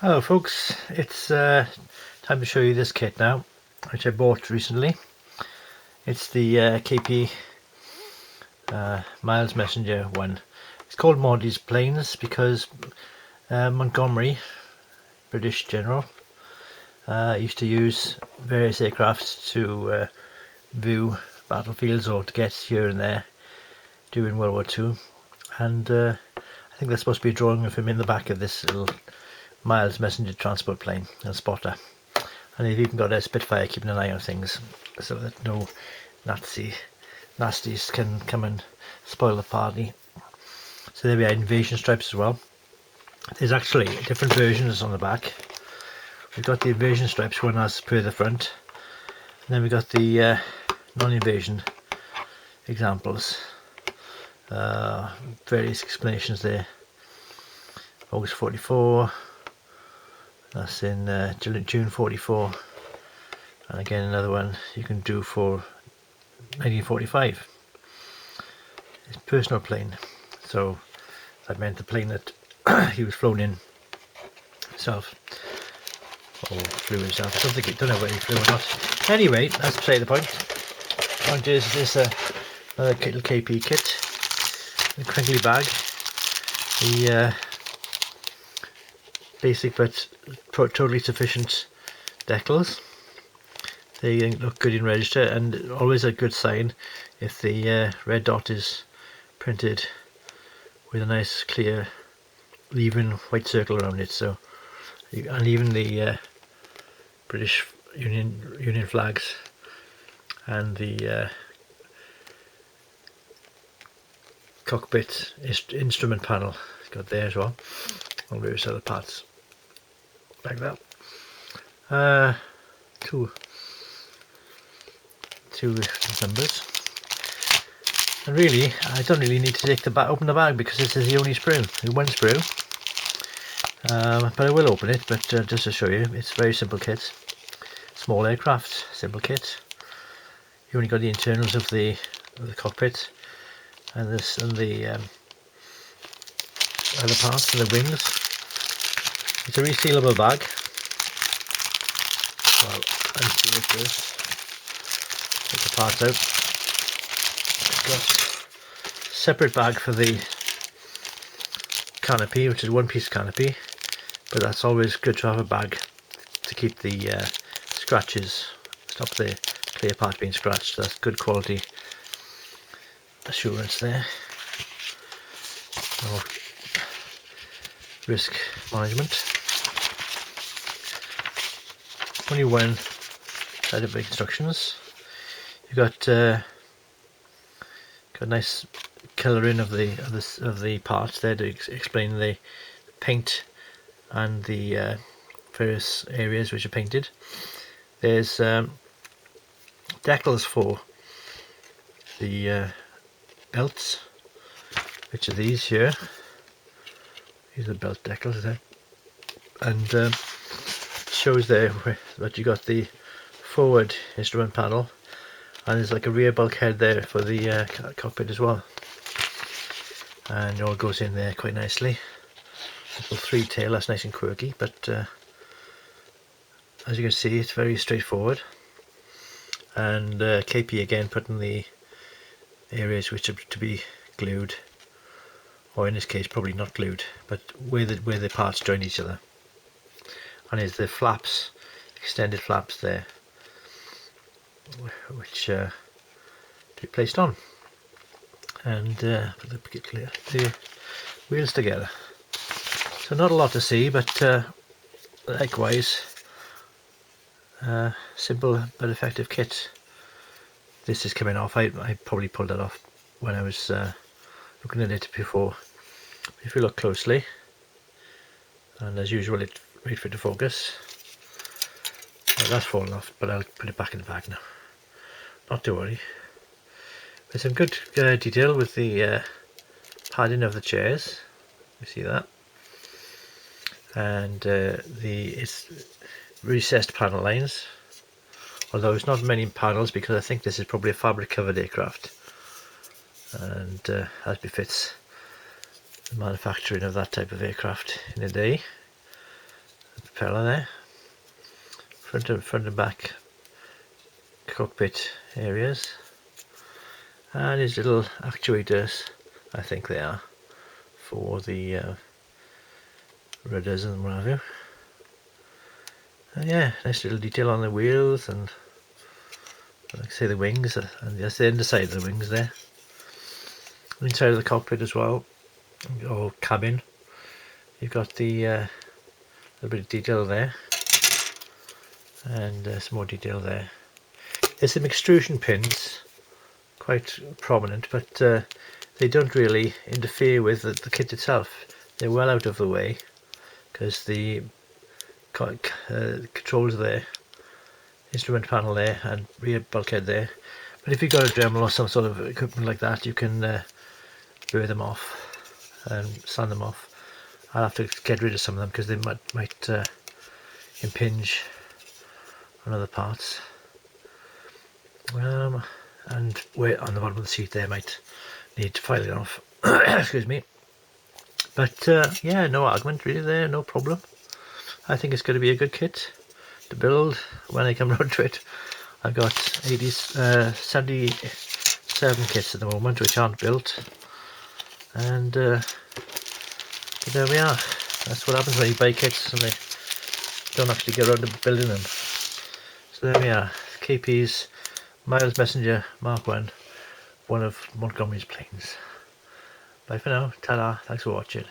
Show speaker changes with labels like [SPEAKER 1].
[SPEAKER 1] Hello folks, it's time to show you this kit now, which I bought recently. It's the KP Miles Messenger one. It's called Monty's planes because Montgomery, British General, used to use various aircraft to view battlefields or to get here and there during World War II. And I think there's supposed to be a drawing of him in the back of this little Miles Messenger transport plane, a spotter. And they've even got a Spitfire keeping an eye on things so that no nasties can come and spoil the party. So there we are, invasion stripes as well. There's actually different versions on the back. We've got the invasion stripes one as per the front, and then we've got the non-invasion examples. Various explanations there. August 44, that's in June 44, and again another one you can do for 1945. His personal plane, so that meant the plane that he was flown in himself, or flew himself. I don't know whether he flew or not. Anyway, that's beside the point. The point is this another little KP kit, a crinkly bag, the basic but totally sufficient decals. They look good in register, and always a good sign if the red dot is printed with a nice clear even white circle around it. So, and even the British Union flags and the cockpit instrument panel got there as well, on various other parts like that. Two numbers, and really I don't really need to take the open the bag because this is the only sprue, the one sprue. But I will open it, but just to show you, it's a very simple kit, small aircraft, simple kit. You only got the internals of the cockpit and this and the other parts and the wings. It's a resealable bag. Well, unseal it first. Take the parts out. Got a separate bag for the canopy, which is one piece canopy, but that's always good to have a bag to keep the scratches, stop the clear part being scratched. That's good quality assurance there. No risk management. Only one set of instructions. You got a nice colouring of the parts there to explain the paint and the various areas which are painted. There's decals for the belts, which are these here. These are belt decals there, and shows there that you got the forward instrument panel, and there's like a rear bulkhead there for the cockpit as well, and it all goes in there quite nicely. Little three tail, that's nice and quirky, but as you can see, it's very straightforward. And KP again putting the areas which are to be glued, or in this case probably not glued, but where the parts join each other. And there's the flaps, extended flaps there, which be placed on, and get the wheels together. So not a lot to see, but likewise simple but effective kit. This is coming off. I probably pulled that off when I was looking at it before. If you look closely, and as usual, wait for it to focus. Well, that's fallen off, but I'll put it back in the bag now. Not to worry. There's some good detail with the padding of the chairs. You see that, and it's recessed panel lines. Although it's not many panels, because I think this is probably a fabric covered aircraft, and as befits the manufacturing of that type of aircraft in a day. propeller there, front and back cockpit areas, and his little actuators, I think they are, for the rudders and what have you. And yeah, nice little detail on the wheels, and like I say, the wings, and that's the underside of the wings there. Inside of the cockpit as well, or cabin, you've got the a bit of detail there, and some more detail there. There's some extrusion pins, quite prominent, but they don't really interfere with the kit itself. They're well out of the way, because the controls there, instrument panel there, and rear bulkhead there. But if you've got a Dremel or some sort of equipment like that, you can burr them off and sand them off. I'll have to get rid of some of them because they might impinge on other parts. And where on the bottom of the seat there might need filing off. Excuse me. But yeah, no argument really there, no problem. I think it's going to be a good kit to build when I come round to it. I've got 77 kits at the moment which aren't built, and there we are. That's what happens when you buy kits and they don't actually get around to building them. So there we are, KP's Miles Messenger Mk.1, one of Montgomery's planes. Bye for now, ta-da, thanks for watching.